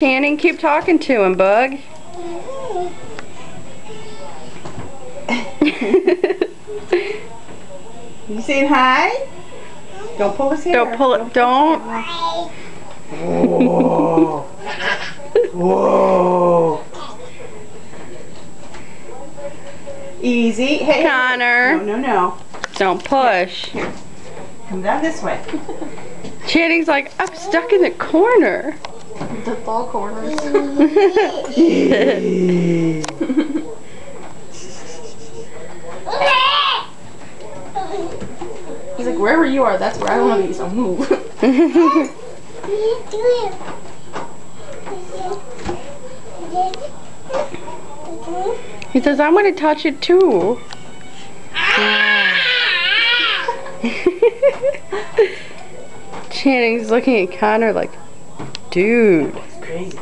Channing, keep talking to him, Bug. You saying hi? Don't pull his hair. Don't pull it. Don't. Whoa. Whoa. Easy. Hey, Connor. No. Don't push. Here. Come down this way. Channing's like, I'm stuck in the corner. The ball corners. He's like, wherever you are, that's where I want to be, so move. He says, I want to touch it too. Channing's looking at Connor like, dude. It's crazy.